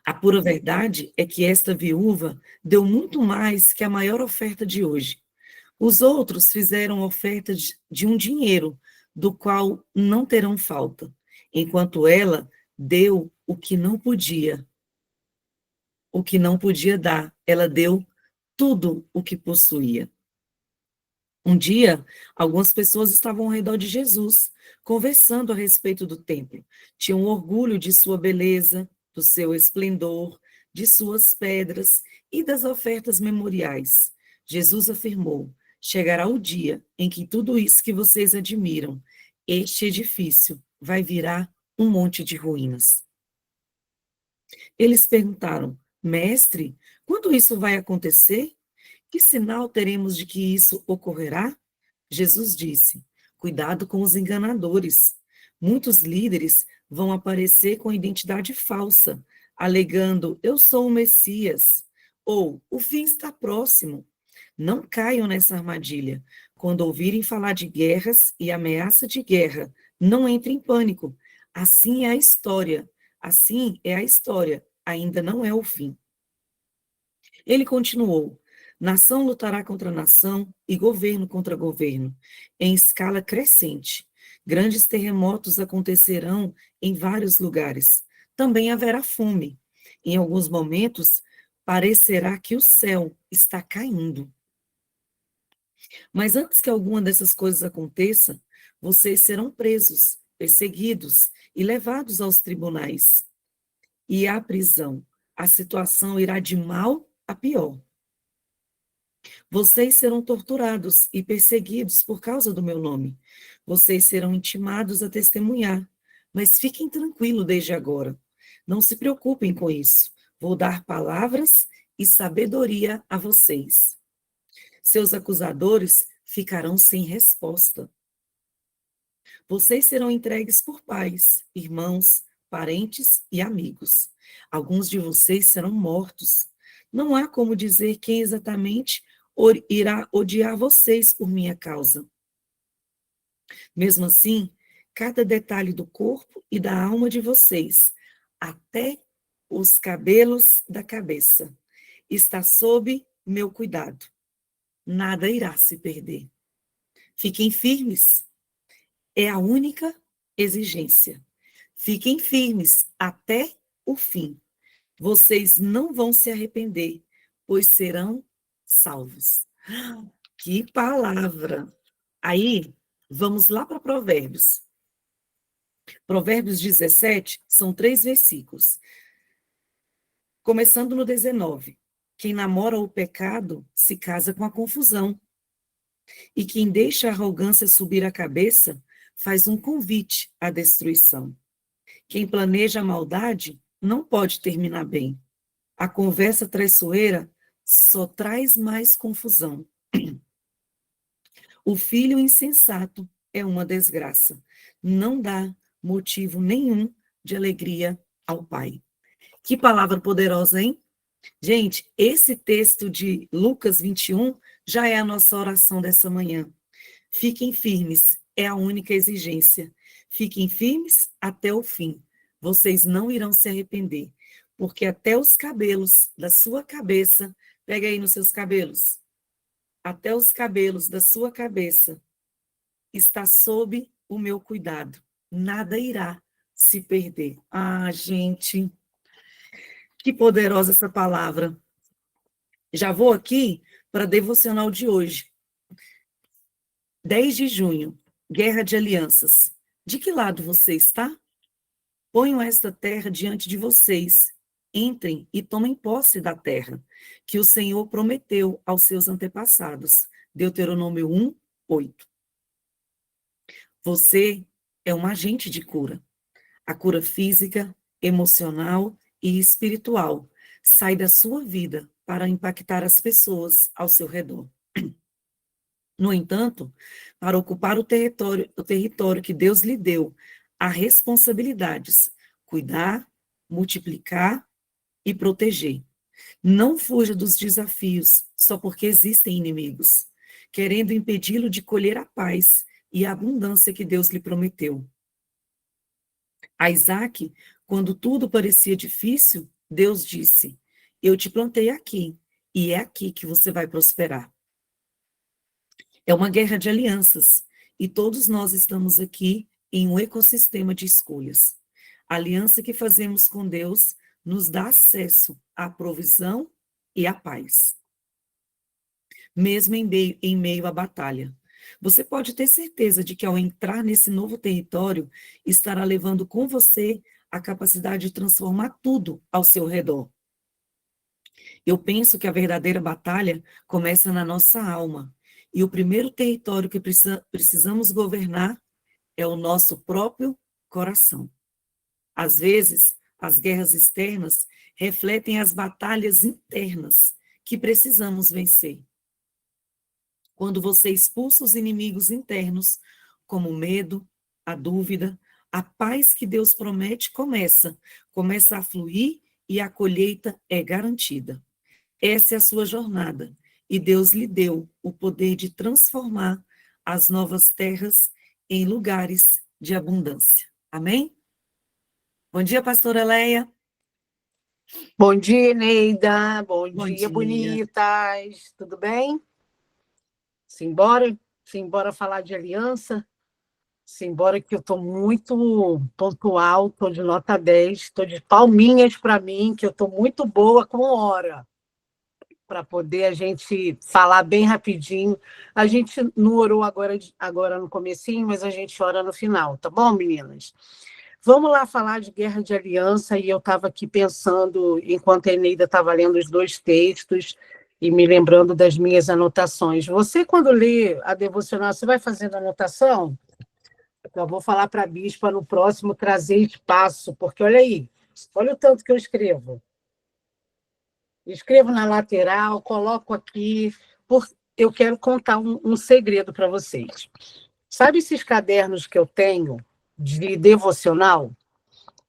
A pura verdade é que esta viúva deu muito mais que a maior oferta de hoje. Os outros fizeram oferta de um dinheiro, do qual não terão falta, enquanto ela deu o que não podia dar, ela deu tudo o que possuía. Um dia, algumas pessoas estavam ao redor de Jesus, conversando a respeito do templo. Tinham orgulho de sua beleza, do seu esplendor, de suas pedras e das ofertas memoriais. Jesus afirmou: chegará o dia em que tudo isso que vocês admiram, este edifício, vai virar um monte de ruínas. Eles perguntaram: Mestre, quando isso vai acontecer? Que sinal teremos de que isso ocorrerá? Jesus disse: cuidado com os enganadores. Muitos líderes vão aparecer com identidade falsa, alegando: eu sou o Messias, ou o fim está próximo. Não caiam nessa armadilha. Quando ouvirem falar de guerras e ameaça de guerra, não entrem em pânico. Assim é a história. Assim é a história. Ainda não é o fim. Ele continuou: nação lutará contra nação e governo contra governo, em escala crescente. Grandes terremotos acontecerão em vários lugares. Também haverá fome. Em alguns momentos, parecerá que o céu está caindo. Mas antes que alguma dessas coisas aconteça, vocês serão presos, perseguidos e levados aos tribunais e à prisão. A situação irá de mal a pior. Vocês serão torturados e perseguidos por causa do meu nome. Vocês serão intimados a testemunhar. Mas fiquem tranquilos desde agora. Não se preocupem com isso. Vou dar palavras e sabedoria a vocês. Seus acusadores ficarão sem resposta. Vocês serão entregues por pais, irmãos, parentes e amigos. Alguns de vocês serão mortos. Não há como dizer quem exatamente irá odiar vocês por minha causa. Mesmo assim, cada detalhe do corpo e da alma de vocês, até os cabelos da cabeça, está sob meu cuidado. Nada irá se perder. Fiquem firmes. É a única exigência. Fiquem firmes até o fim. Vocês não vão se arrepender, pois serão salvos. Que palavra! Aí, vamos lá para Provérbios. Provérbios 17 são 3 versículos. Começando no 19. Quem namora o pecado se casa com a confusão. E quem deixa a arrogância subir a cabeça faz um convite à destruição. Quem planeja a maldade não pode terminar bem. A conversa traiçoeira só traz mais confusão. O filho insensato é uma desgraça. Não dá motivo nenhum de alegria ao pai. Que palavra poderosa, hein? Gente, esse texto de Lucas 21 já é a nossa oração dessa manhã. Fiquem firmes, é a única exigência. Fiquem firmes até o fim. Vocês não irão se arrepender, porque até os cabelos da sua cabeça, pega aí nos seus cabelos, até os cabelos da sua cabeça está sob o meu cuidado. Nada irá se perder. Ah, gente, que poderosa essa palavra. Já vou aqui para a devocional de hoje. 10 de junho, Guerra de Alianças. De que lado você está? Ponham esta terra diante de vocês. Entrem e tomem posse da terra, que o Senhor prometeu aos seus antepassados. Deuteronômio 1, 8. Você é um agente de cura. A cura física, emocional e espiritual sai da sua vida para impactar as pessoas ao seu redor. No entanto, para ocupar o território que Deus lhe deu, há responsabilidades: cuidar, multiplicar e proteger. Não fuja dos desafios só porque existem inimigos, querendo impedi-lo de colher a paz e a abundância que Deus lhe prometeu. A Isaac, quando tudo parecia difícil, Deus disse: eu te plantei aqui, e é aqui que você vai prosperar. É uma guerra de alianças, e todos nós estamos aqui em um ecossistema de escolhas. A aliança que fazemos com Deus nos dá acesso à provisão e à paz, mesmo em meio à batalha. Você pode ter certeza de que ao entrar nesse novo território, estará levando com você a capacidade de transformar tudo ao seu redor. Eu penso que a verdadeira batalha começa na nossa alma. E o primeiro território que precisamos governar é o nosso próprio coração. Às vezes, as guerras externas refletem as batalhas internas que precisamos vencer. Quando você expulsa os inimigos internos, como o medo, a dúvida, a paz que Deus promete começa a fluir e a colheita é garantida. Essa é a sua jornada, e Deus lhe deu o poder de transformar as novas terras em lugares de abundância. Amém? Bom dia, pastora Leia. Bom dia, Neida. Bom Bom dia, dia. bonitas. Tudo bem? Simbora? Simbora falar de aliança? Simbora que eu estou muito pontual, estou de nota 10, estou de palminhas para mim, que eu estou muito boa com hora, para poder a gente falar bem rapidinho. A gente não orou agora no comecinho, mas a gente ora no final, tá bom, meninas? Vamos lá falar de guerra de aliança, e eu estava aqui pensando, enquanto a Eneida estava lendo os dois textos, e me lembrando das minhas anotações. Você, quando lê a devocional, você vai fazendo anotação? Eu vou falar para a bispa no próximo trazer espaço, porque olha aí, olha o tanto que eu escrevo. Escrevo na lateral, coloco aqui, eu quero contar um segredo para vocês. Sabe esses cadernos que eu tenho de devocional?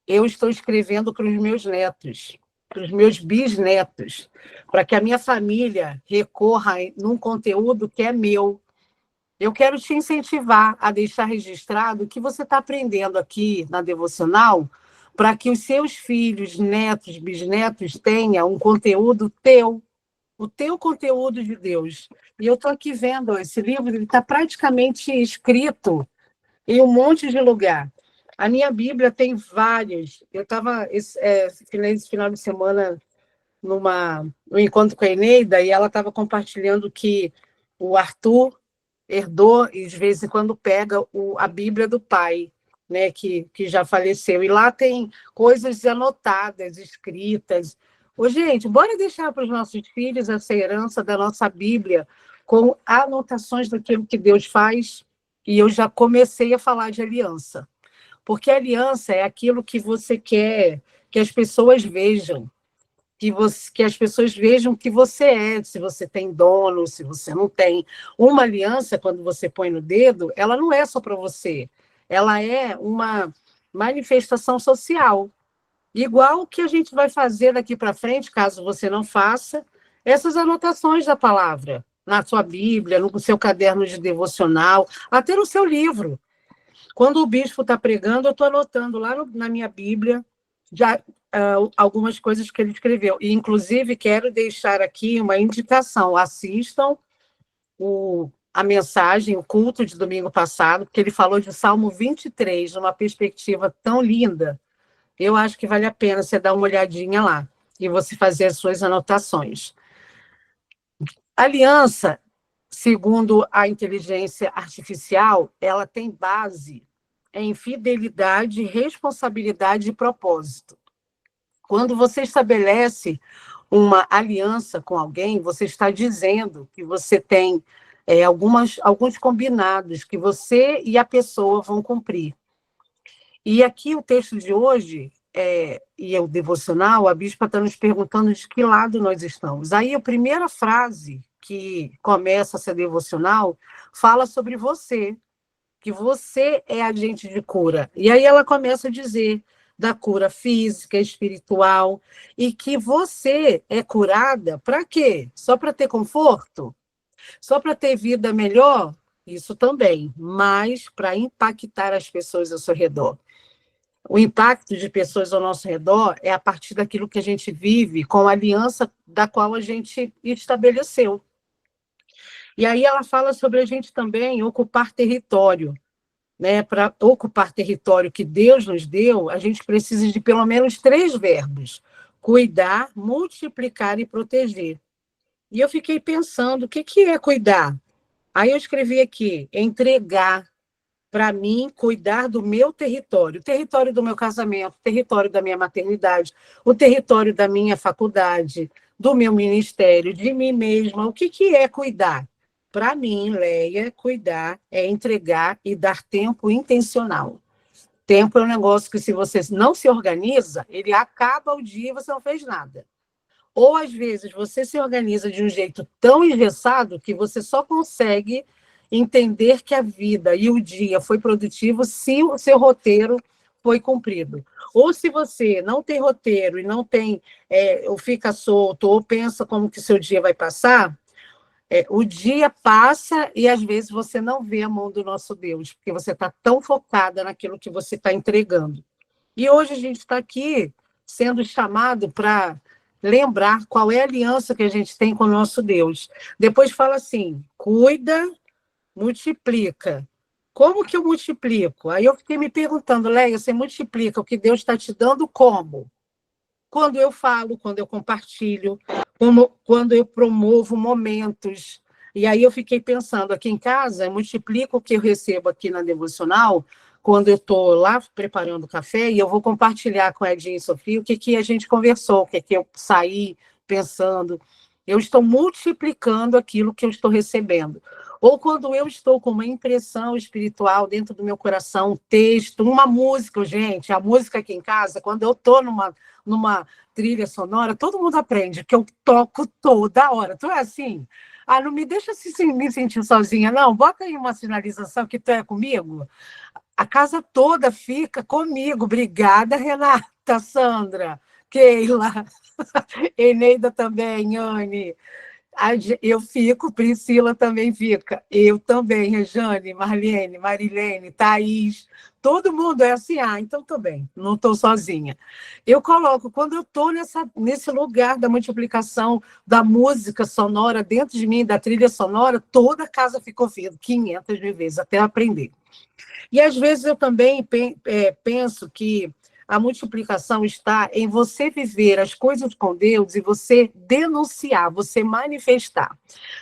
Eu estou escrevendo para os meus netos, para os meus bisnetos, para que a minha família recorra num conteúdo que é meu. Eu quero te incentivar a deixar registrado o que você está aprendendo aqui na devocional, para que os seus filhos, netos, bisnetos tenham um conteúdo teu, o teu conteúdo de Deus. E eu estou aqui vendo, esse livro está praticamente escrito em um monte de lugar. A minha Bíblia tem várias. Eu estava esse final de semana no encontro com a Eneida, e ela estava compartilhando que o Arthur herdou e de vez em quando pega a Bíblia do pai, né, que já faleceu. E lá tem coisas anotadas, escritas. Ô, gente, bora deixar para os nossos filhos essa herança da nossa Bíblia com anotações daquilo que Deus faz. E eu já comecei a falar de aliança. Porque aliança é aquilo que você quer que as pessoas vejam, que as pessoas vejam que você é, se você tem dono, se você não tem. Uma aliança, quando você põe no dedo, ela não é só para você, ela é uma manifestação social. Igual que a gente vai fazer daqui para frente, caso você não faça, essas anotações da palavra, na sua Bíblia, no seu caderno de devocional, até no seu livro. Quando o bispo está pregando, eu estou anotando lá na minha Bíblia já, algumas coisas que ele escreveu. E, inclusive, quero deixar aqui uma indicação. Assistam a mensagem, o culto de domingo passado, porque ele falou de Salmo 23, numa perspectiva tão linda. Eu acho que vale a pena você dar uma olhadinha lá e você fazer as suas anotações. Aliança, segundo a inteligência artificial, ela tem base em fidelidade, responsabilidade e propósito. Quando você estabelece uma aliança com alguém, você está dizendo que você tem alguns combinados que você e a pessoa vão cumprir. E aqui o texto de hoje, e é o devocional, a bispa está nos perguntando de que lado nós estamos. Aí a primeira frase que começa essa devocional fala sobre você, que você é agente de cura. E aí ela começa a dizer da cura física, espiritual, e que você é curada para quê? Só para ter conforto? Só para ter vida melhor? Isso também, mas para impactar as pessoas ao seu redor. o impacto de pessoas ao nosso redor é a partir daquilo que a gente vive com a aliança da qual a gente estabeleceu. E aí ela fala sobre a gente também ocupar território. Né? Para ocupar território que Deus nos deu, a gente precisa de pelo menos 3 verbos: cuidar, multiplicar e proteger. E eu fiquei pensando, o que é cuidar? Aí eu escrevi aqui, entregar, para mim, cuidar do meu território, o território do meu casamento, o território da minha maternidade, o território da minha faculdade, do meu ministério, de mim mesma. O que é cuidar? Para mim, Leia, cuidar é entregar e dar tempo intencional. Tempo é um negócio que, se você não se organiza, ele acaba o dia e você não fez nada. Ou, às vezes, você se organiza de um jeito tão engessado que você só consegue entender que a vida e o dia foi produtivo se o seu roteiro foi cumprido. Ou se você não tem roteiro e não tem, ou fica solto, ou pensa como que seu dia vai passar, o dia passa e, às vezes, você não vê a mão do nosso Deus, porque você está tão focada naquilo que você está entregando. E hoje a gente está aqui sendo chamado para lembrar qual é a aliança que a gente tem com o nosso Deus. Depois fala assim, cuida, multiplica. Como que eu multiplico? Aí eu fiquei me perguntando, Leia, você multiplica o que Deus está te dando como? Quando eu falo, quando eu compartilho, quando eu promovo momentos. E aí eu fiquei pensando, aqui em casa, eu multiplico o que eu recebo aqui na devocional, quando eu estou lá preparando o café, e eu vou compartilhar com a Edinha e Sofia o que a gente conversou, o que eu saí pensando. Eu estou multiplicando aquilo que eu estou recebendo. Ou quando eu estou com uma impressão espiritual dentro do meu coração, um texto, uma música, gente, a música aqui em casa, quando eu estou numa trilha sonora, todo mundo aprende que eu toco toda hora. Tu é assim? Ah, não me deixa me sentir sozinha, não. Bota aí uma sinalização que tu é comigo. A casa toda fica comigo. Obrigada, Renata, Sandra, Keila, Eneida também, Anne. Eu fico, Priscila também fica. Eu também, Rejane, Marlene, Marilene, Thaís. Todo mundo é assim, então estou bem, não estou sozinha. Eu coloco, quando eu estou nesse lugar da multiplicação da música sonora dentro de mim, da trilha sonora, toda a casa fica ouvindo 500 mil vezes, até aprender. E, às vezes, eu também penso que a multiplicação está em você viver as coisas com Deus e você denunciar, você manifestar.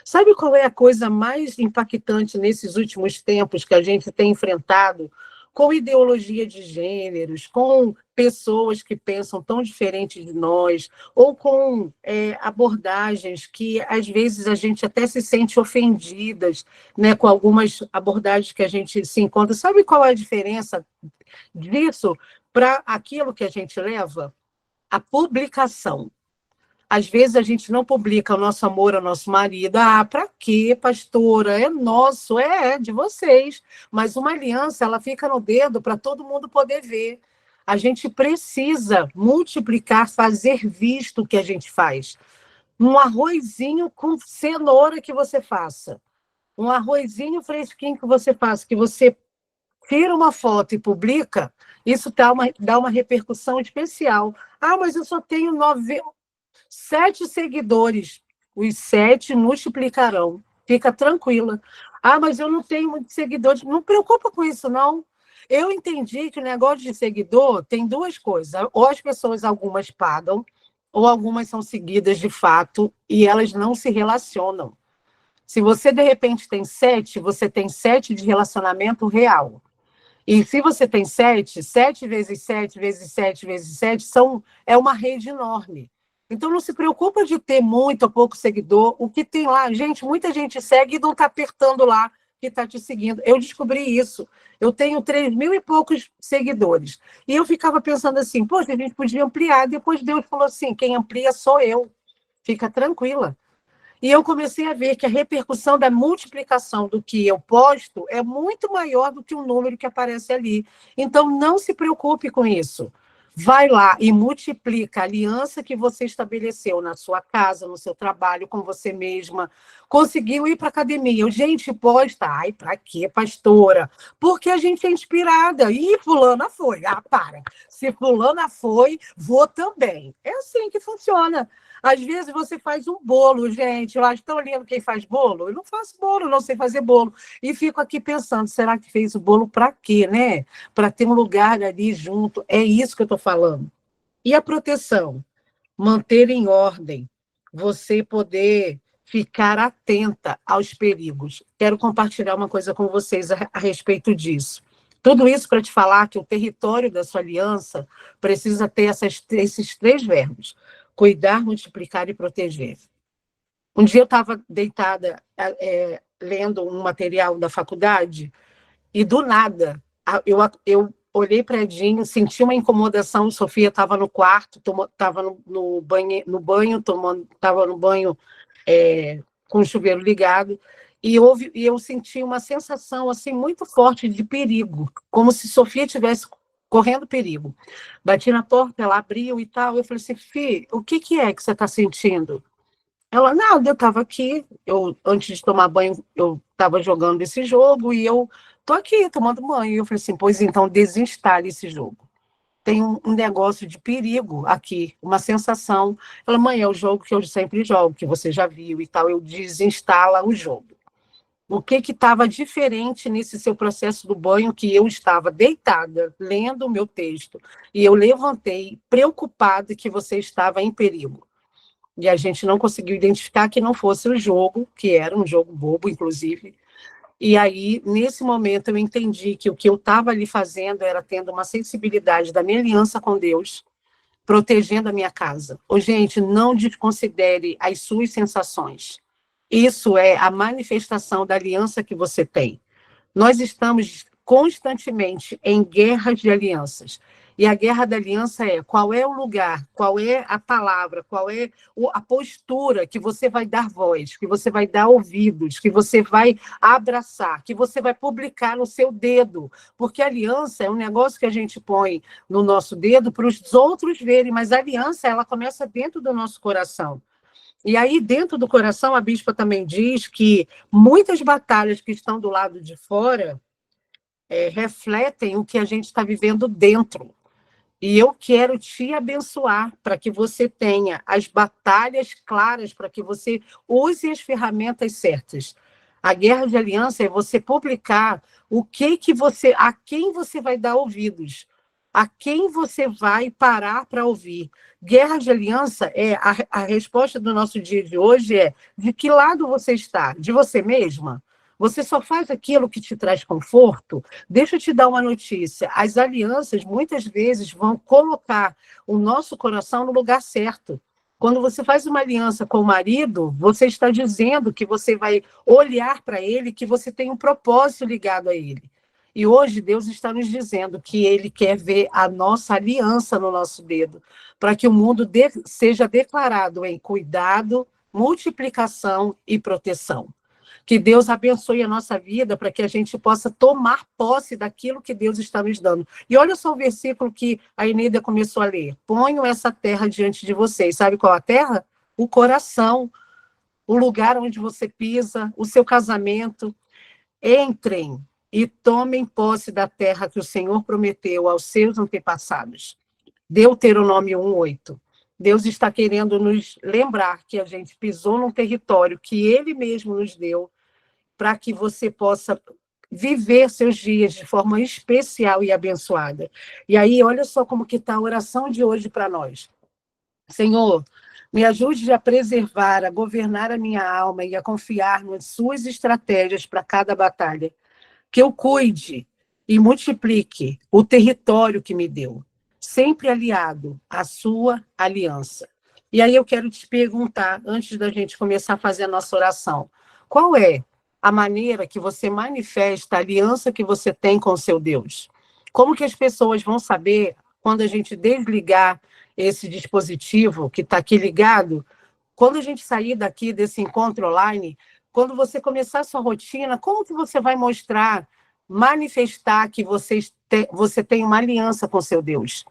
Sabe qual é a coisa mais impactante nesses últimos tempos que a gente tem enfrentado com ideologia de gêneros, com pessoas que pensam tão diferente de nós, ou com abordagens que, às vezes, a gente até se sente ofendidas, né, com algumas abordagens que a gente se encontra. Sabe qual é a diferença disso para aquilo que a gente leva? A publicação. Às vezes a gente não publica o nosso amor ao nosso marido. Para quê, pastora? É nosso, é de vocês. Mas uma aliança, ela fica no dedo para todo mundo poder ver. A gente precisa multiplicar, fazer visto o que a gente faz. Um arrozinho com cenoura que você faça. Um arrozinho fresquinho que você faça, que você tira uma foto e publica, isso dá uma repercussão especial. Mas eu só tenho 7 seguidores. Os 7 multiplicarão. Fica tranquila. Mas eu não tenho muitos seguidores. Não preocupa com isso, não. Eu entendi que o negócio de seguidor tem 2 coisas. Ou as pessoas, algumas pagam, ou algumas são seguidas de fato e elas não se relacionam. Se você, de repente, tem 7, você tem 7 de relacionamento real. E se você tem 7, 7 vezes 7 vezes 7 vezes 7 é uma rede enorme. Então, não se preocupa de ter muito ou pouco seguidor. O que tem lá, gente, muita gente segue e não está apertando lá que está te seguindo. Eu descobri isso. Eu tenho 3.000 e poucos seguidores. E eu ficava pensando assim, poxa, a gente podia ampliar. Depois Deus falou assim, quem amplia sou eu. Fica tranquila. E eu comecei a ver que a repercussão da multiplicação do que eu posto é muito maior do que o número que aparece ali. Então, não se preocupe com isso. Vai lá e multiplica a aliança que você estabeleceu na sua casa, no seu trabalho, com você mesma. Conseguiu ir para a academia. Gente, posta. Ai, para quê, pastora? Porque a gente é inspirada. E fulana foi. Ah, para. Se fulana foi, vou também. É assim que funciona. Às vezes você faz um bolo, gente. Eu acho tão lindo quem faz bolo. Eu não faço bolo, não sei fazer bolo. E fico aqui pensando, será que fez o bolo para quê, né? Para ter um lugar ali junto. É isso que eu estou falando. E a proteção? Manter em ordem. Você poder ficar atenta aos perigos. Quero compartilhar uma coisa com vocês a respeito disso. Tudo isso para te falar que o território da sua aliança precisa ter esses 3 verbos: cuidar, multiplicar e proteger. Um dia eu estava deitada lendo um material da faculdade e, do nada, eu olhei para Edinho, senti uma incomodação. Sofia estava no quarto, estava no banho, estava no banho com o chuveiro ligado, e eu senti uma sensação assim muito forte de perigo, como se Sofia estivesse correndo perigo. Bati na porta, ela abriu e tal. Eu falei assim: Fih, o que é que você está sentindo? Ela: nada, eu estava aqui, antes de tomar banho, eu estava jogando esse jogo e eu estou aqui tomando banho. E eu falei assim: pois então, desinstale esse jogo. Tem um negócio de perigo aqui, uma sensação. Ela: mãe, é o jogo que eu sempre jogo, que você já viu e tal. Eu: desinstala o jogo. O que estava diferente nesse seu processo do banho, que eu estava deitada, lendo o meu texto, e eu levantei, preocupada que você estava em perigo. E a gente não conseguiu identificar que não fosse o jogo, que era um jogo bobo, inclusive. E aí, nesse momento, eu entendi que o que eu estava ali fazendo era tendo uma sensibilidade da minha aliança com Deus, protegendo a minha casa. Ô, gente, não desconsidere as suas sensações. Isso é a manifestação da aliança que você tem. Nós estamos constantemente em guerras de alianças. E a guerra da aliança é: qual é o lugar, qual é a palavra, qual é a postura que você vai dar voz, que você vai dar ouvidos, que você vai abraçar, que você vai publicar no seu dedo. Porque a aliança é um negócio que a gente põe no nosso dedo para os outros verem, mas a aliança, ela começa dentro do nosso coração. E aí, dentro do coração, a bispa também diz que muitas batalhas que estão do lado de fora refletem o que a gente está vivendo dentro. E eu quero te abençoar para que você tenha as batalhas claras, para que você use as ferramentas certas. A guerra de aliança é você publicar a quem você vai dar ouvidos, a quem você vai parar para ouvir. Guerra de aliança a resposta do nosso dia de hoje é: de que lado você está? De você mesma? Você só faz aquilo que te traz conforto? Deixa eu te dar uma notícia: as alianças muitas vezes vão colocar o nosso coração no lugar certo. Quando você faz uma aliança com o marido, você está dizendo que você vai olhar para ele, que você tem um propósito ligado a ele. E hoje Deus está nos dizendo que Ele quer ver a nossa aliança no nosso dedo, para que o mundo seja declarado em cuidado, multiplicação e proteção. Que Deus abençoe a nossa vida para que a gente possa tomar posse daquilo que Deus está nos dando. E olha só o versículo que a Eneida começou a ler: ponham essa terra diante de vocês. Sabe qual é a terra? O coração, o lugar onde você pisa, o seu casamento. Entrem e tomem posse da terra que o Senhor prometeu aos seus antepassados. Deuteronômio 1:8. Deus está querendo nos lembrar que a gente pisou num território que Ele mesmo nos deu, para que você possa viver seus dias de forma especial e abençoada. E aí, olha só como que está a oração de hoje para nós. Senhor, me ajude a preservar, a governar a minha alma e a confiar nas suas estratégias para cada batalha. Que eu cuide e multiplique o território que me deu, sempre aliado à sua aliança. E aí eu quero te perguntar, antes da gente começar a fazer a nossa oração: qual é a maneira que você manifesta a aliança que você tem com o seu Deus? Como que as pessoas vão saber quando a gente desligar esse dispositivo que está aqui ligado? Quando a gente sair daqui desse encontro online, quando você começar a sua rotina, como que você vai mostrar, manifestar que você tem uma aliança com seu Deus?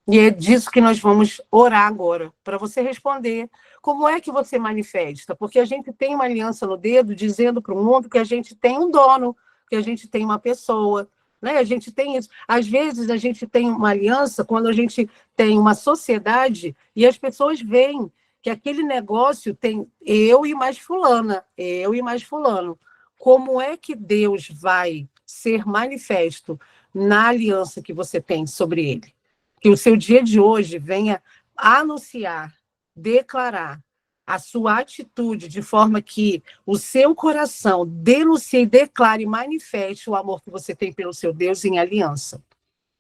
E é disso que nós vamos orar agora, para você responder. Como é que você manifesta? Porque a gente tem uma aliança no dedo dizendo para o mundo que a gente tem um dono, que a gente tem uma pessoa, né? A gente tem isso. Às vezes a gente tem uma aliança quando a gente tem uma sociedade e as pessoas veem que aquele negócio tem eu e mais fulana, eu e mais fulano. Como é que Deus vai ser manifesto na aliança que você tem sobre ele? Que o seu dia de hoje venha anunciar, declarar a sua atitude de forma que o seu coração denuncie, declare e manifeste o amor que você tem pelo seu Deus em aliança.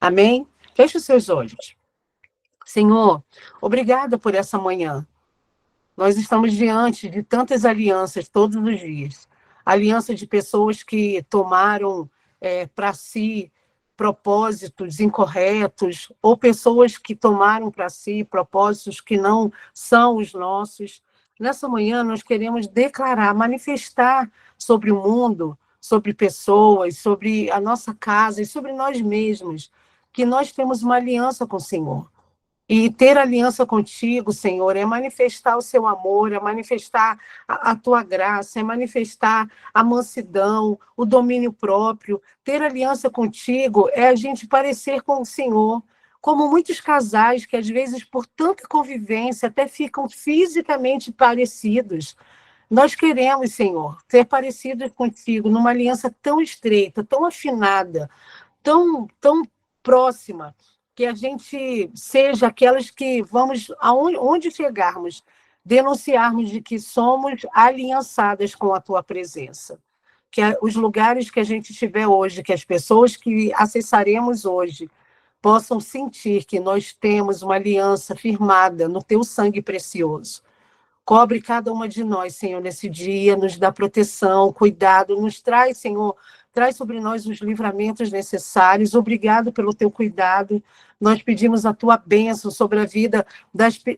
Amém? Feche os seus olhos. Senhor, obrigada por essa manhã. Nós estamos diante de tantas alianças todos os dias. Aliança de pessoas que tomaram para si propósitos incorretos, ou pessoas que tomaram para si propósitos que não são os nossos. Nessa manhã, nós queremos declarar, manifestar sobre o mundo, sobre pessoas, sobre a nossa casa e sobre nós mesmos, que nós temos uma aliança com o Senhor. E ter aliança contigo, Senhor, é manifestar o seu amor, é manifestar a tua graça, é manifestar a mansidão, o domínio próprio. Ter aliança contigo é a gente parecer com o Senhor. Como muitos casais que, às vezes, por tanta convivência, até ficam fisicamente parecidos. Nós queremos, Senhor, ser parecidos contigo numa aliança tão estreita, tão afinada, tão próxima, que a gente seja aquelas que vamos, onde chegarmos, denunciarmos de que somos aliançadas com a tua presença. Que os lugares que a gente estiver hoje, que as pessoas que acessaremos hoje, possam sentir que nós temos uma aliança firmada no teu sangue precioso. Cobre cada uma de nós, Senhor, nesse dia, nos dá proteção, cuidado, nos traz, Senhor, traz sobre nós os livramentos necessários. Obrigado pelo teu cuidado. Nós pedimos a tua bênção sobre a vida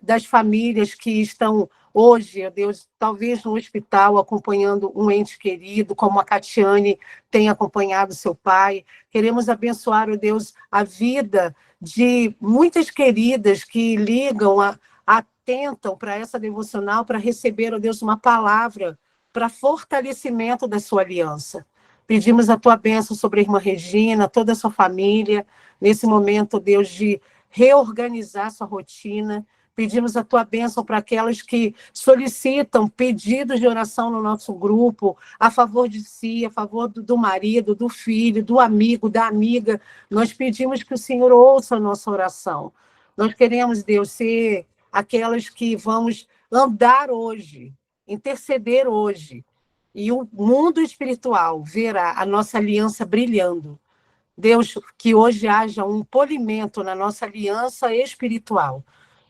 das famílias que estão hoje, ó Deus, talvez no hospital, acompanhando um ente querido, como a Catiane tem acompanhado seu pai. Queremos abençoar, ó Deus, a vida de muitas queridas que ligam atentam para essa devocional, para receber, ó Deus, uma palavra para fortalecimento da sua aliança. Pedimos a tua bênção sobre a irmã Regina, toda a sua família, nesse momento, Deus, de reorganizar sua rotina. Pedimos a tua bênção para aquelas que solicitam pedidos de oração no nosso grupo, a favor de si, a favor do marido, do filho, do amigo, da amiga. Nós pedimos que o Senhor ouça a nossa oração. Nós queremos, Deus, ser aquelas que vamos andar hoje, interceder hoje, e o mundo espiritual verá a nossa aliança brilhando. Deus, que hoje haja um polimento na nossa aliança espiritual,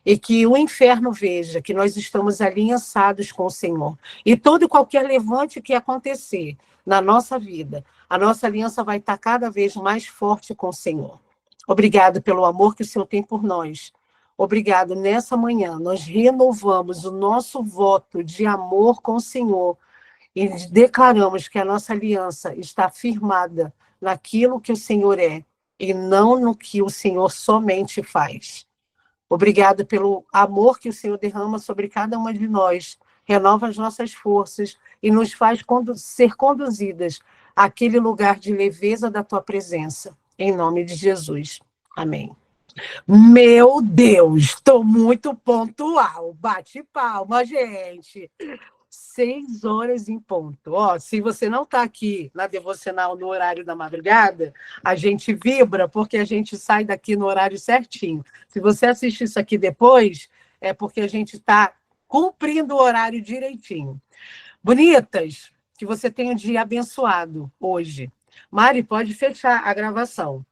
e que o inferno veja que nós estamos aliançados com o Senhor. E todo e qualquer levante que acontecer na nossa vida, a nossa aliança vai estar cada vez mais forte com o Senhor. Obrigado pelo amor que o Senhor tem por nós. Obrigado. Nessa manhã, nós renovamos o nosso voto de amor com o Senhor e declaramos que a nossa aliança está firmada naquilo que o Senhor é e não no que o Senhor somente faz. Obrigado pelo amor que o Senhor derrama sobre cada uma de nós, renova as nossas forças e nos faz ser conduzidas àquele lugar de leveza da tua presença. Em nome de Jesus. Amém. Meu Deus, estou muito pontual. Bate palma, gente. 6 horas em ponto. Ó, se você não está aqui na devocional no horário da madrugada, a gente vibra porque a gente sai daqui no horário certinho. Se você assistir isso aqui depois, é porque a gente está cumprindo o horário direitinho. Bonitas, que você tenha um dia abençoado hoje. Mari, pode fechar a gravação.